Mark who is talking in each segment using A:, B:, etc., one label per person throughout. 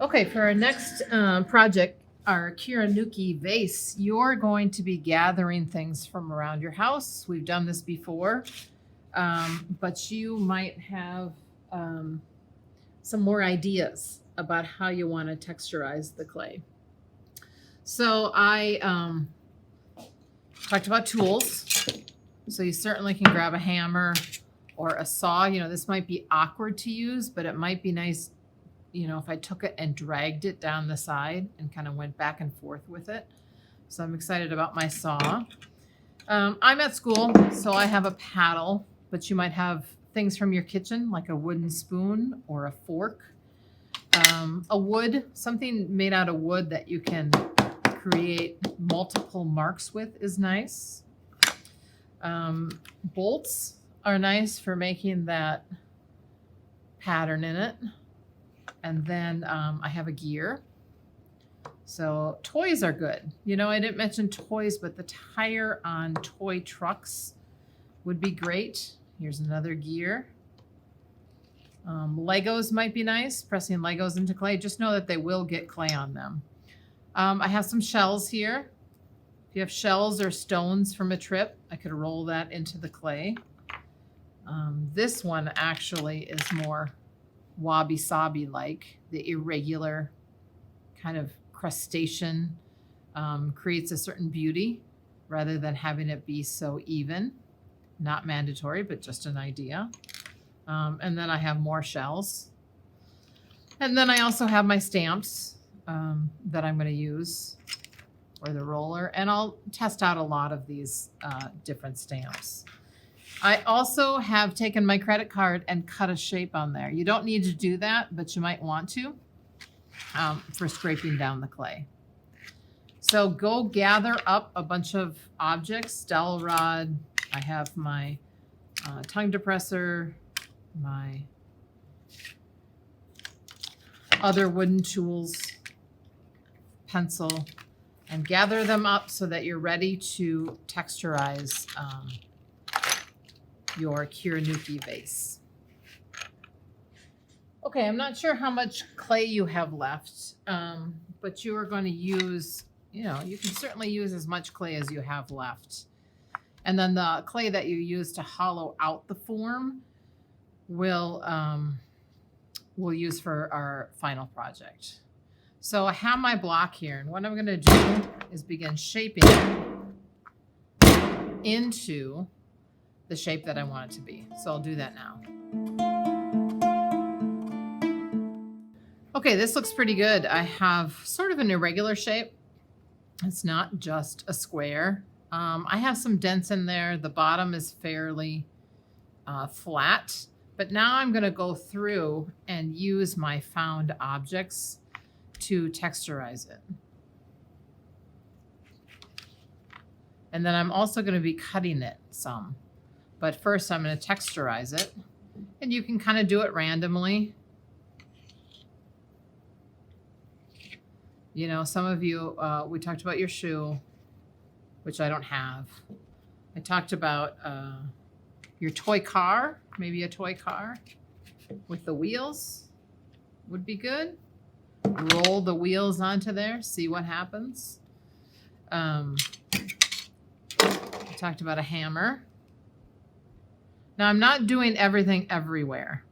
A: Okay, for our next project, our Kurinuki vase, you're going to be gathering things from around your house. We've done this before, but you might have some more ideas about how you want to texturize the clay. So I talked about tools. So you certainly can grab a hammer or a saw. You know, this might be awkward to use, but it might be nice, you know, if I took it and dragged it down the side and kind of went back and forth with it. So I'm excited about my saw. I'm at school, so I have a paddle, but you might have things from your kitchen, like a wooden spoon or a fork. A wood, something made out of wood that you can create multiple marks with is nice. Bolts are nice for making that pattern in it. And then I have a gear. So toys are good. You know, I didn't mention toys, but the tire on toy trucks would be great. Here's another gear. Legos might be nice, pressing Legos into clay. Just know that they will get clay on them. I have some shells here. If you have shells or stones from a trip, I could roll that into the clay. This one actually is more wabi-sabi like. The irregular kind of crustacean creates a certain beauty rather than having it be so even. Not mandatory, but just an idea. And then I have more shells. And then I also have my stamps that I'm going to use, or the roller. And I'll test out a lot of these different stamps. I also have taken my credit card and cut a shape on there. You don't need to do that, but you might want to for scraping down the clay. So go gather up a bunch of objects, dowel rod. I have my tongue depressor, my other wooden tools, pencil, and gather them up so that you're ready to texturize your Kurinuki vase. Okay, I'm not sure how much clay you have left, but you are going to use, you know, you can certainly use as much clay as you have left. And then the clay that you use to hollow out the form we'll use for our final project. So I have my block here, and what I'm going to do is begin shaping it into the shape that I want it to be. So I'll do that now. Okay, this looks pretty good. I have sort of an irregular shape. It's not just a square. I have some dents in there. The bottom is fairly flat, but now I'm going to go through and use my found objects to texturize it. And then I'm also going to be cutting it some. But first I'm going to texturize it. And you can kind of do it randomly. You know, some of you, we talked about your shoe, which I don't have. I talked about your toy car, maybe a toy car with the wheels would be good. Roll the wheels onto there, see what happens. I talked about a hammer. Now I'm not doing everything everywhere.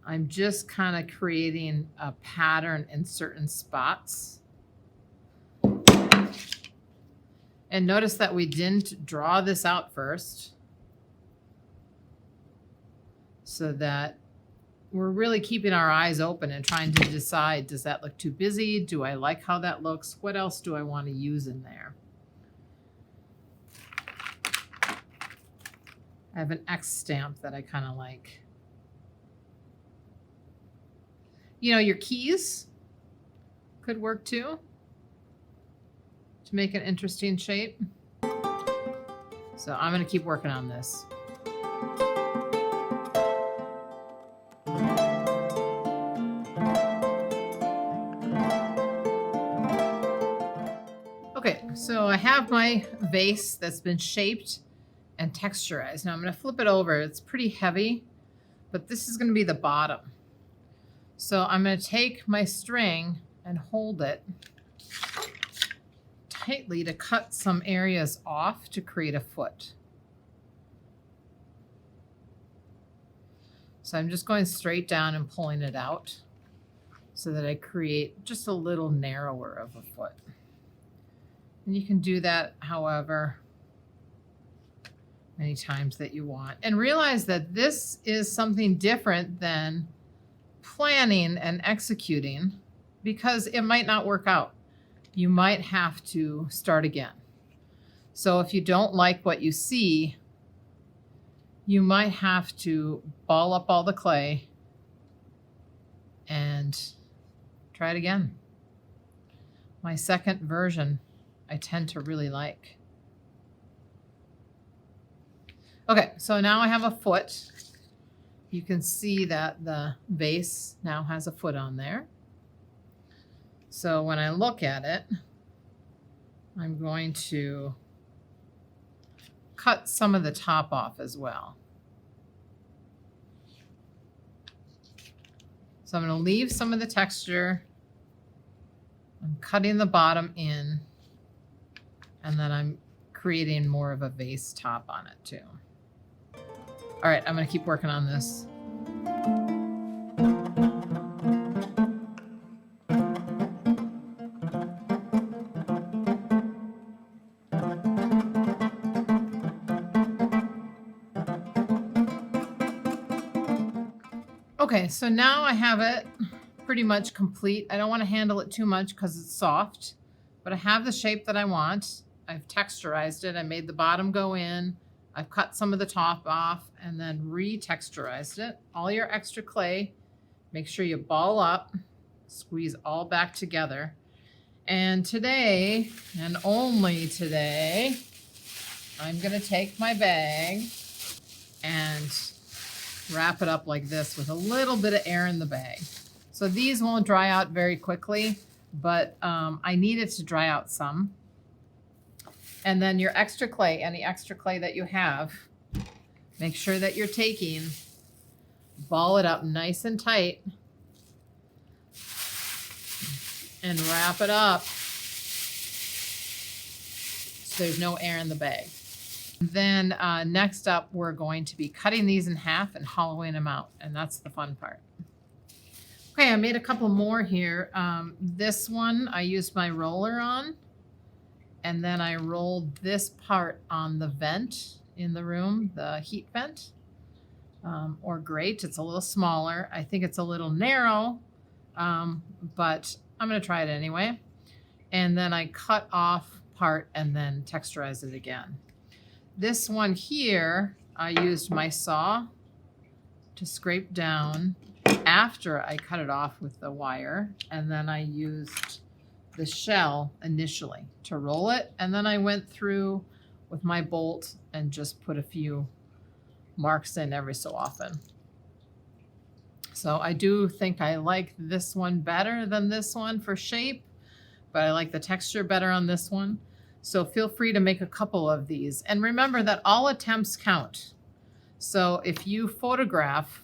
A: I'm just kind of creating a pattern in certain spots. And notice that we didn't draw this out first, so that we're really keeping our eyes open and trying to decide, does that look too busy? Do I like how that looks? What else do I want to use in there? I have an X stamp that I kind of like. You know, your keys could work too, to make an interesting shape. So I'm going to keep working on this. Okay, so I have have my vase that's been shaped and texturized. Now I'm going to flip it over. It's pretty heavy, but this is going to be the bottom. So I'm going to take my string and hold it tightly to cut some areas off to create a foot. So I'm just going straight down and pulling it out so that I create just a little narrower of a foot. And you can do that however many times that you want. And realize that this is something different than planning and executing, because it might not work out. You might have to start again. So if you don't like what you see, you might have to ball up all the clay and try it again. My second version, I tend to really like. Okay, so now I have a foot. You can see that the vase now has a foot on there. So when I look at it, I'm going to cut some of the top off as well. So I'm going to leave some of the texture. I'm cutting the bottom in, and then I'm creating more of a vase top on it too. All right, I'm going to keep working on this. Okay, so now I have it pretty much complete. I don't want to handle it too much because it's soft, but I have the shape that I want. I've texturized it. I made the bottom go in. I've cut some of the top off and then re-texturized it. All your extra clay, make sure you ball up, squeeze all back together. And today, and only today, I'm going to take my bag and wrap it up like this with a little bit of air in the bag. So these won't dry out very quickly, but I need it to dry out some. And then your extra clay, any extra clay that you have, make sure that you're taking, ball it up nice and tight, and wrap it up so there's no air in the bag. Then next up, we're going to be cutting these in half and hollowing them out, and that's the fun part. Okay, I made a couple more here. This one I used my roller on, and then I rolled this part on the vent in the room, the heat vent, or grate. It's a little smaller. I think it's a little narrow, but I'm going to try it anyway. And then I cut off part and then texturize it again. This one here, I used my saw to scrape down after I cut it off with the wire, and then I used the shell initially to roll it, and then I went through with my bolt and just put a few marks in every so often. So I do think I like this one better than this one for shape, but I like the texture better on this one. So feel free to make a couple of these. And remember that all attempts count. So if you photograph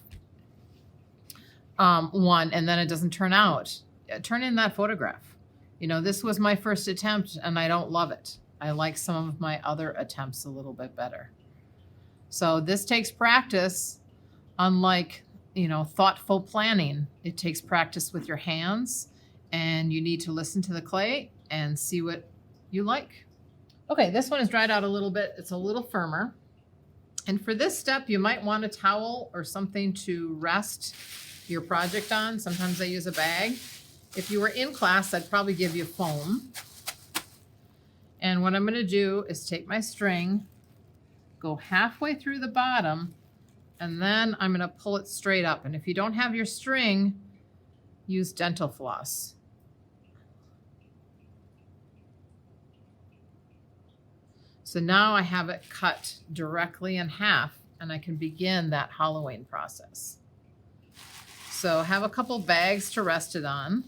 A: one and then it doesn't turn out, turn in that photograph. You know, this was my first attempt and I don't love it. I like some of my other attempts a little bit better. So this takes practice, unlike, you know, thoughtful planning. It takes practice with your hands, and you need to listen to the clay and see what you like. Okay, this one is dried out a little bit. It's a little firmer. And for this step, you might want a towel or something to rest your project on. Sometimes I use a bag. If you were in class, I'd probably give you foam. And what I'm going to do is take my string, go halfway through the bottom, and then I'm going to pull it straight up. And if you don't have your string, use dental floss. So now I have it cut directly in half, and I can begin that hollowing process. So have a couple bags to rest it on.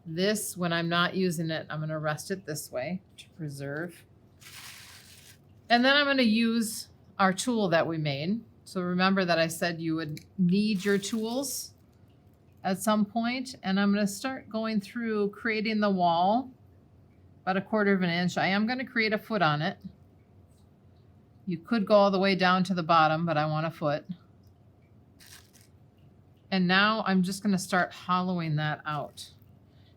A: This, when I'm not using it, I'm going to rest it this way to preserve. And then I'm going to use our tool that we made. So remember that I said you would need your tools at some point. And I'm going to start going through creating the wall about 1/4 of an inch. I am going to create a foot on it. You could go all the way down to the bottom, but I want a foot. And now I'm just going to start hollowing that out.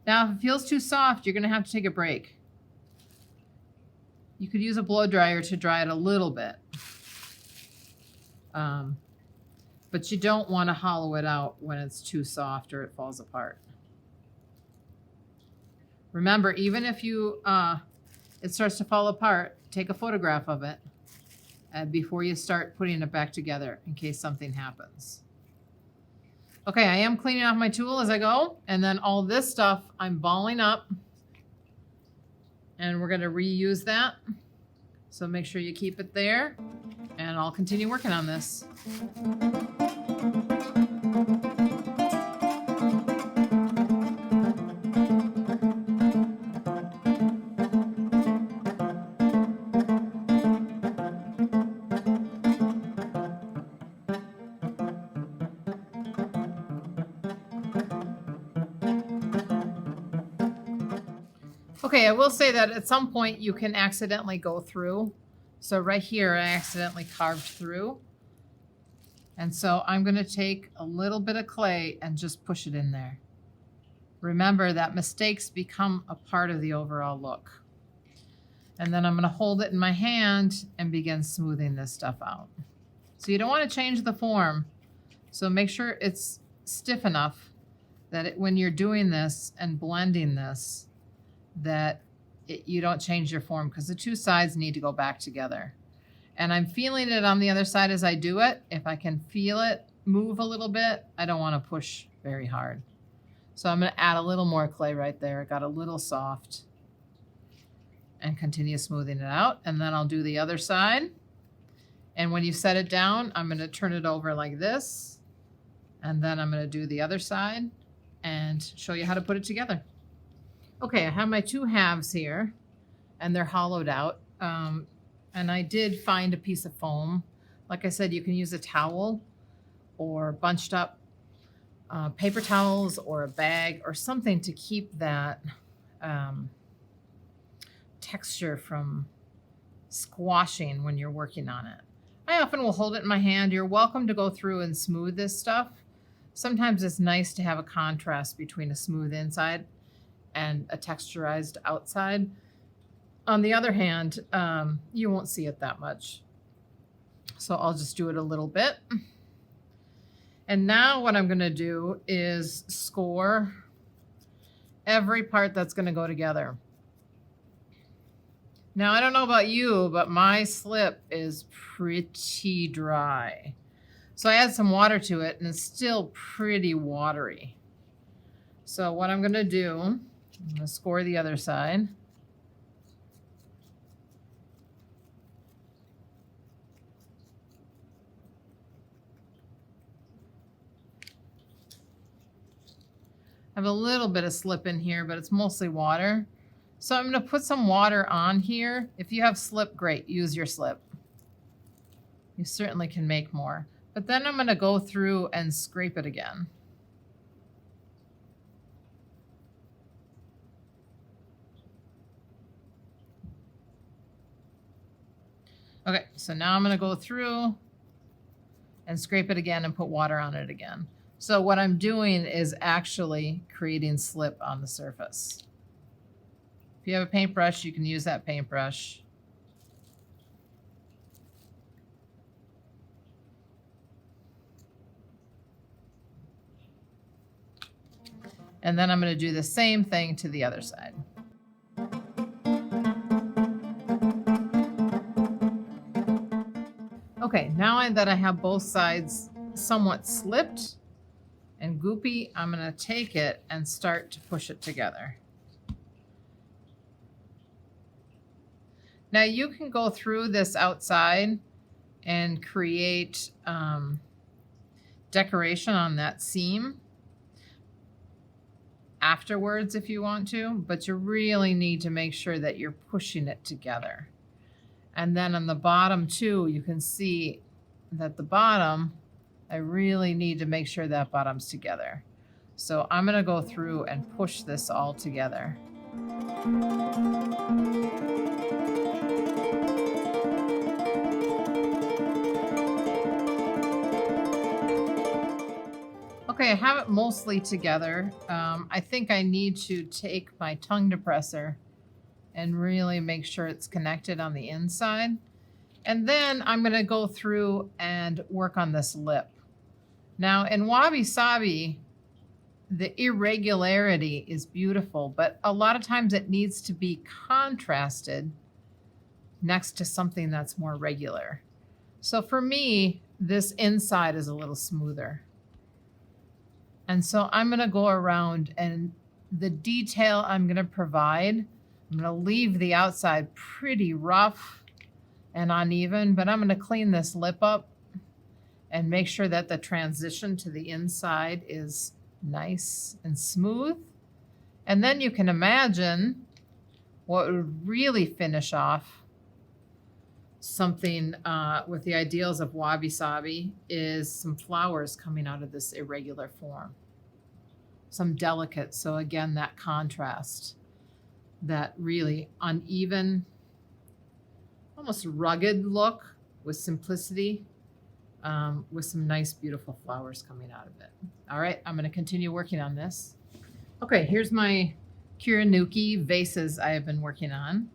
A: Now, if it feels too soft, you're going to have to take a break. You could use a blow dryer to dry it a little bit. But you don't want to hollow it out when it's too soft or it falls apart. Remember, even if it starts to fall apart, take a photograph of it before you start putting it back together in case something happens. Okay, I am cleaning off my tool as I go, and then all this stuff I'm balling up, and we're going to reuse that. So make sure you keep it there, and I'll continue working on this. Okay, I will say that at some point you can accidentally go through. So right here, I accidentally carved through. And so I'm going to take a little bit of clay and just push it in there. Remember that mistakes become a part of the overall look. And then I'm going to hold it in my hand and begin smoothing this stuff out. So you don't want to change the form. So make sure it's stiff enough that when you're doing this and blending this, that you don't change your form, because the two sides need to go back together. And I'm feeling it on the other side as I do it. If I can feel it move a little bit, I don't want to push very hard. So I'm going to add a little more clay right there. It got a little soft. And continue smoothing it out. And then I'll do the other side. And when you set it down, I'm going to turn it over like this. And then I'm going to do the other side and show you how to put it together. Okay, I have my two halves here, and they're hollowed out. And I did find a piece of foam. Like I said, you can use a towel or bunched up paper towels or a bag or something to keep that texture from squashing when you're working on it. I often will hold it in my hand. You're welcome to go through and smooth this stuff. Sometimes it's nice to have a contrast between a smooth inside and a texturized outside. On the other hand, you won't see it that much. So I'll just do it a little bit. And now what I'm going to do is score every part that's going to go together. Now, I don't know about you, but my slip is pretty dry. So I add some water to it, and it's still pretty watery. So what I'm going to do, I'm going to score the other side. I have a little bit of slip in here, but it's mostly water. So I'm going to put some water on here. If you have slip, great, use your slip. You certainly can make more. But then I'm going to go through and scrape it again. Okay, so now I'm going to go through and scrape it again and put water on it again. So what I'm doing is actually creating slip on the surface. If you have a paintbrush, you can use that paintbrush. And then I'm going to do the same thing to the other side. Okay, now that I have both sides somewhat slipped and goopy, I'm going to take it and start to push it together. Now you can go through this outside and create decoration on that seam. afterwards if you want to, but you really need to make sure that you're pushing it together. And then on the bottom too, you can see that the bottom, I really need to make sure that bottom's together. So I'm gonna go through and push this all together. Okay, I have it mostly together. I think I need to take my tongue depressor and really make sure it's connected on the inside. And then I'm gonna go through and work on this lip. Now in Wabi Sabi, the irregularity is beautiful, but a lot of times it needs to be contrasted next to something that's more regular. So for me, this inside is a little smoother. And so I'm gonna go around, and the detail I'm gonna provide, I'm gonna leave the outside pretty rough and uneven, but I'm gonna clean this lip up and make sure that the transition to the inside is nice and smooth. And then you can imagine what would really finish off something with the ideals of Wabi Sabi is some flowers coming out of this irregular form. Some delicate, so again, that contrast, that really uneven, almost rugged look with simplicity, with some nice, beautiful flowers coming out of it. All right, I'm gonna continue working on this. Okay, here's my Kurinuki Vases I have been working on.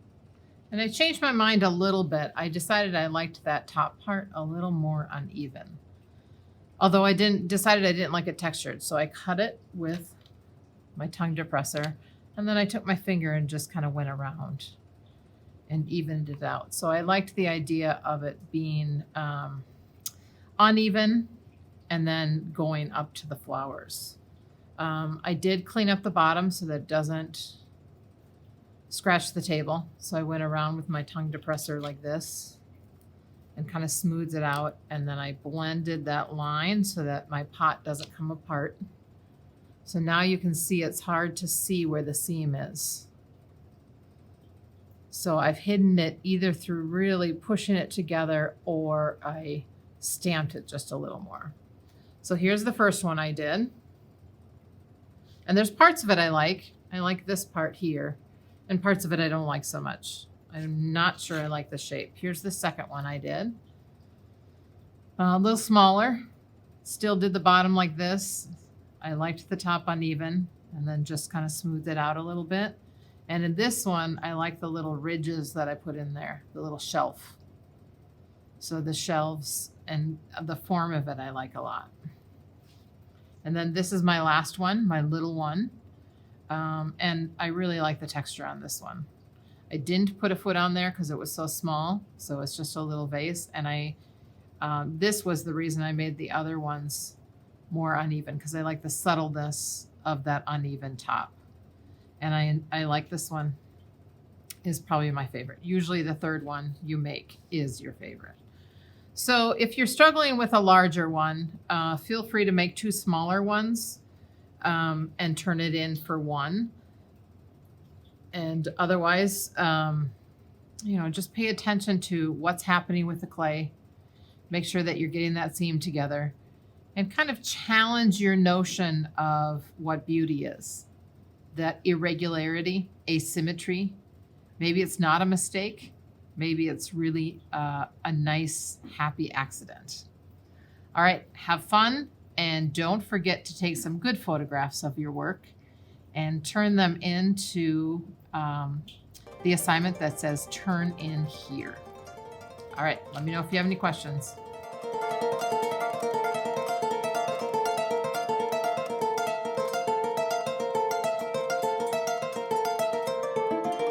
A: And I changed my mind a little bit. I decided I liked that top part a little more uneven. Although I decided I didn't like it textured, so I cut it with my tongue depressor, and then I took my finger and just kind of went around and evened it out. So I liked the idea of it being uneven and then going up to the flowers. I did clean up the bottom so that it doesn't scratch the table. So I went around with my tongue depressor like this and kind of smooths it out. And then I blended that line so that my pot doesn't come apart. So now you can see it's hard to see where the seam is. So I've hidden it either through really pushing it together, or I stamped it just a little more. So here's the first one I did. And there's parts of it I like. I like this part here, and parts of it I don't like so much. I'm not sure I like the shape. Here's the second one I did. A little smaller. Still did the bottom like this. I liked the top uneven, and then just kind of smoothed it out a little bit. And in this one, I like the little ridges that I put in there, the little shelf. So the shelves and the form of it I like a lot. And then this is my last one, my little one. And I really like the texture on this one. I didn't put a foot on there because it was so small. So it's just a little vase. And this was the reason I made the other ones more uneven, because I like the subtleness of that uneven top. And I like this one is probably my favorite. Usually the third one you make is your favorite. So if you're struggling with a larger one, feel free to make 2 smaller ones and turn it in for 1. And otherwise, just pay attention to what's happening with the clay. Make sure that you're getting that seam together, and kind of challenge your notion of what beauty is. That irregularity, asymmetry. Maybe it's not a mistake. Maybe it's really a nice, happy accident. All right, have fun, and don't forget to take some good photographs of your work and turn them into the assignment that says turn in here. All right, let me know if you have any questions.